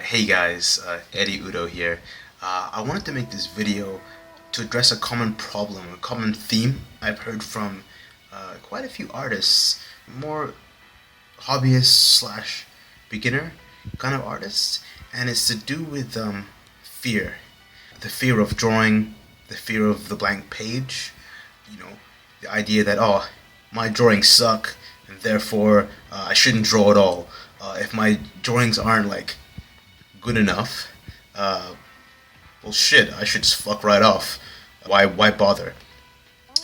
Hey guys, Eddie Udo here. I wanted to make this video to address a common problem, a common theme I've heard from quite a few artists, more hobbyist slash beginner kind of artists, and it's to do with fear. The fear of drawing, the fear of the blank page, the idea that, oh, my drawings suck, and therefore I shouldn't draw at all. If my drawings aren't like good enough, well shit, I should just fuck right off. Why bother?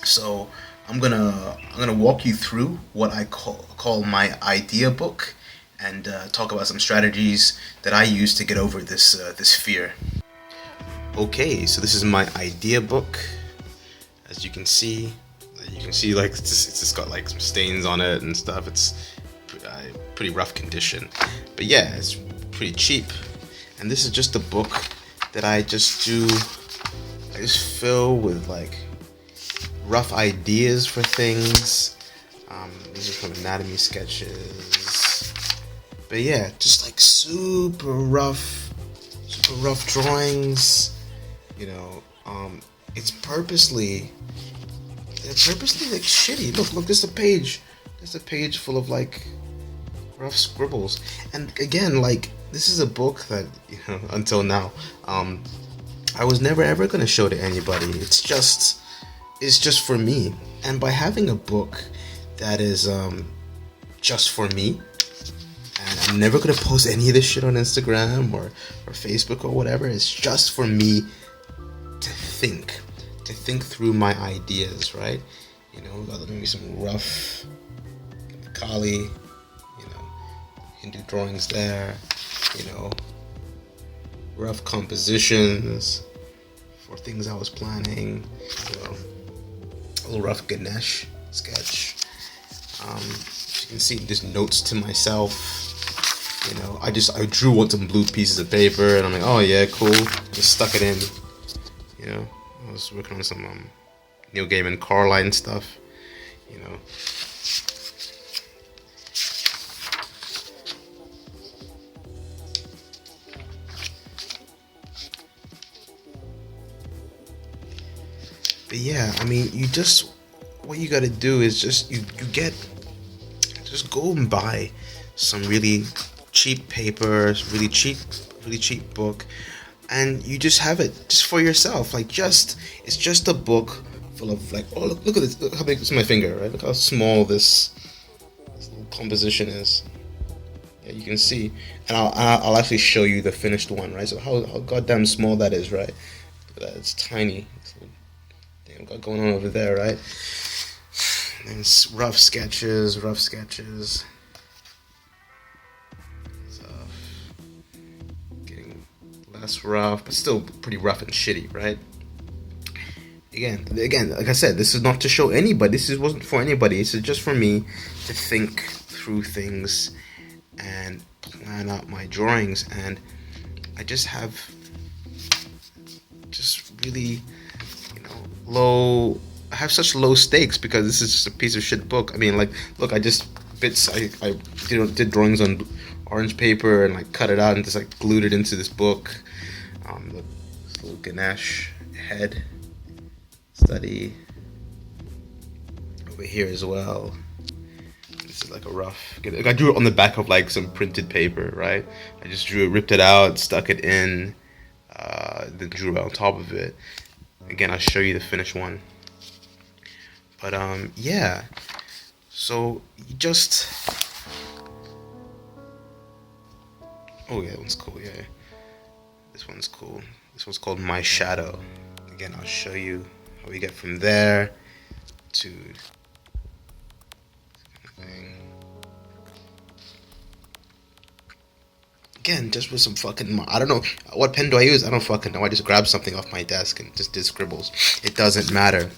So I'm gonna walk you through what I call my idea book, and talk about some strategies that I use to get over this fear. Okay, so this is my idea book. As you can see, like it's just got like some stains on it and stuff. It's pretty rough condition, but yeah, it's pretty cheap. And this is just a book that I just fill with like rough ideas for things. These are from anatomy sketches, but yeah, just like super rough drawings. It's purposely like shitty. Look, there's a page full of like rough scribbles. And again, like, this is a book that, until now, I was never ever gonna show to anybody. It's just for me. And by having a book that is just for me, and I'm never gonna post any of this shit on Instagram or Facebook or whatever. It's just for me to think through my ideas, right? Got maybe some rough Kali, Hindu drawings there, rough compositions for things I was planning, a little rough Ganesh sketch. As you can see, just notes to myself. I drew on some blue pieces of paper, and I'm like, oh yeah, cool. Just stuck it in. I was working on some Neil Gaiman Carline stuff. But yeah, I mean, what you gotta do is just go and buy some really cheap paper, really cheap book, and you just have it just for yourself. Like, it's just a book full of like, oh, look at this, look how big this is my finger, right? Look how small this little composition is. Yeah, you can see, and I'll actually show you the finished one, right? So how goddamn small that is, right? Look at that, it's tiny. This little thing I've got going on over there, right? And it's rough sketches. Getting less rough, but still pretty rough and shitty, right? Again, like I said, this is not to show anybody. Wasn't for anybody. This is just for me to think through things and plan out my drawings. And I just have really, I have such low stakes because this is just a piece of shit book. I mean, like, look, I did drawings on orange paper and like cut it out and just like glued it into this book. This little Ganesh head study over here as well. This is like a rough. I drew it on the back of like some printed paper, right? I just ripped it out, stuck it in, then drew it on top of it. Again, I'll show you the finished one. But yeah. So you just. Oh yeah, that one's cool. Yeah, this one's cool. This one's called My Shadow. Again, I'll show you how we get from there to thing. Again, just with some fucking, I don't know, what pen do I use? I don't fucking know. I just grabbed something off my desk and just did scribbles. It doesn't matter.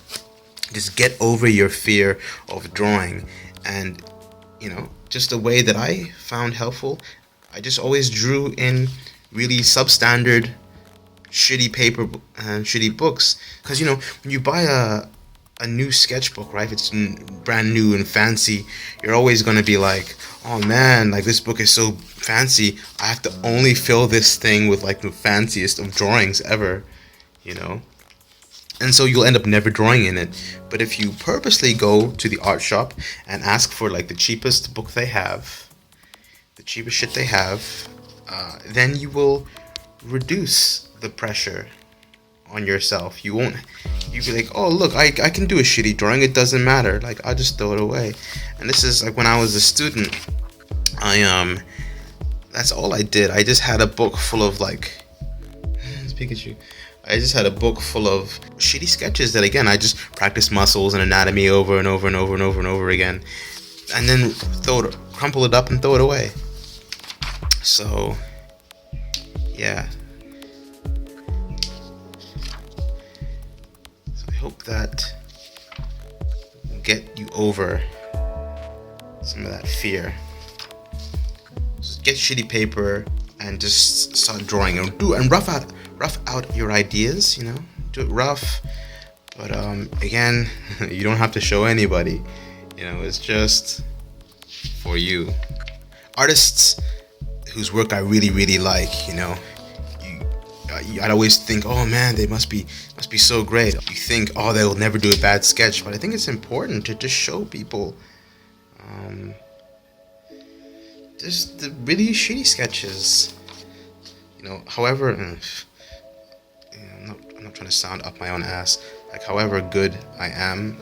Just get over your fear of drawing. And, just the way that I found helpful, I just always drew in really substandard, shitty paper and shitty books. Because, when you buy a new sketchbook, right? If it's brand new and fancy, you're always going to be like, oh man, like this book is so fancy, I have to only fill this thing with like the fanciest of drawings ever, you know? And so you'll end up never drawing in it. But if you purposely go to the art shop and ask for like the cheapest book they have, the cheapest shit they have, then you will reduce the pressure on yourself. You'll be like, oh look, I can do a shitty drawing, it doesn't matter, like I'll just throw it away. And this is like when I was a student, that's all I did. I just had a book full of like it's Pikachu. I just had a book full of shitty sketches that again I just practiced muscles and anatomy over and over and over and over and over again, and then crumple it up and throw it away. So yeah, so I hope that will get you over some of that fear. Just get shitty paper and just start drawing and rough out your ideas, you know, do it rough, but again, you don't have to show anybody, you know, it's just for you. Artists whose work I really like, you know, I'd always think, oh man, they must be so great. You think, oh, they'll never do a bad sketch, but I think it's important to just show people just the really shitty sketches, you know. However, I'm not trying to sound up my own ass, like however good I am,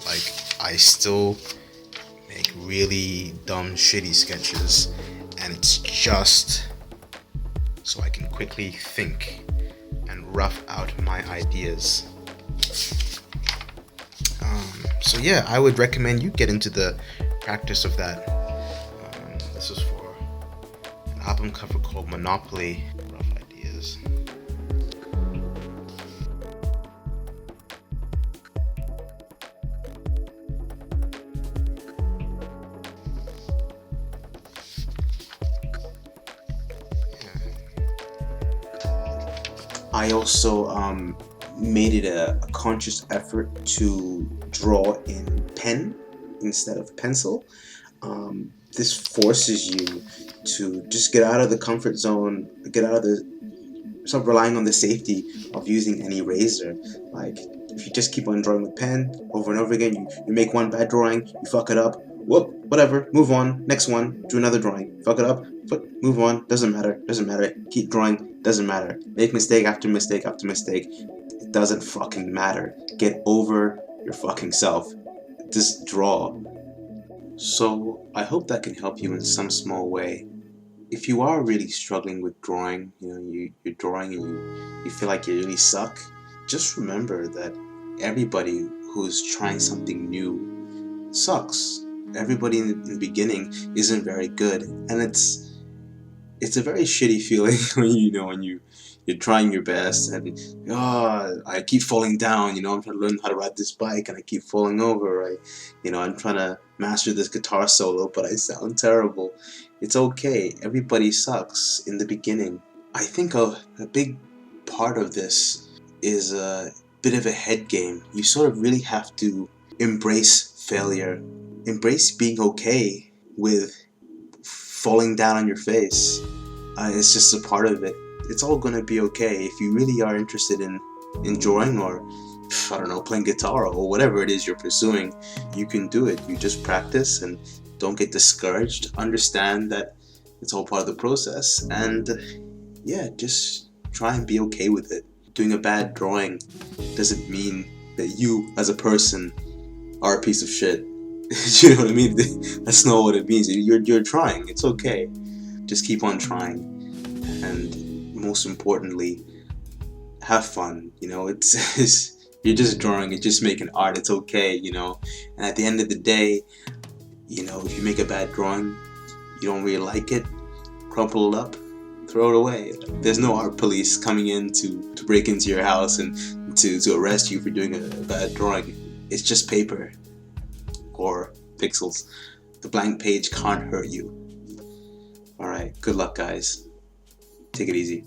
like I still make really dumb shitty sketches, and it's just so I can quickly think and rough out my ideas. So yeah, I would recommend you get into the practice of that. This is for an album cover called Monopoly, Rough Ideas. I also made it a conscious effort to draw in pen instead of pencil. This forces you to just get out of the comfort zone, stop relying on the safety of using an eraser. Like, if you just keep on drawing with pen over and over again, you make one bad drawing, you fuck it up, whoop, whatever, move on, next one, do another drawing, fuck it up, move on, doesn't matter, keep drawing, doesn't matter, make mistake after mistake after mistake, it doesn't fucking matter. Get over your fucking self, just draw. So I hope that can help you in some small way. If you are really struggling with drawing, you know, you're drawing and you feel like you really suck, just remember that everybody who's trying something new sucks. Everybody in the beginning isn't very good, and it's a very shitty feeling when you're trying your best and I keep falling down. I'm trying to learn how to ride this bike and I keep falling over. I'm trying to master this guitar solo, but I sound terrible. It's okay. Everybody sucks in the beginning. I think a big part of this is a bit of a head game. You sort of really have to embrace failure. Embrace being okay with falling down on your face. It's just a part of it. It's all gonna be okay. If you really are interested in drawing or, I don't know, playing guitar or whatever it is you're pursuing, you can do it. You just practice and don't get discouraged. Understand that it's all part of the process, and yeah, just try and be okay with it. Doing a bad drawing doesn't mean that you as a person are a piece of shit. You know what I mean? That's not what it means. You're trying. It's okay. Just keep on trying, and most importantly, have fun. It's you're just drawing. You're just making art. It's okay. And at the end of the day, if you make a bad drawing, you don't really like it, crumple it up, throw it away. There's no art police coming in to break into your house and to arrest you for doing a bad drawing. It's just paper or pixels. The blank page can't hurt you. Alright, good luck guys. Take it easy.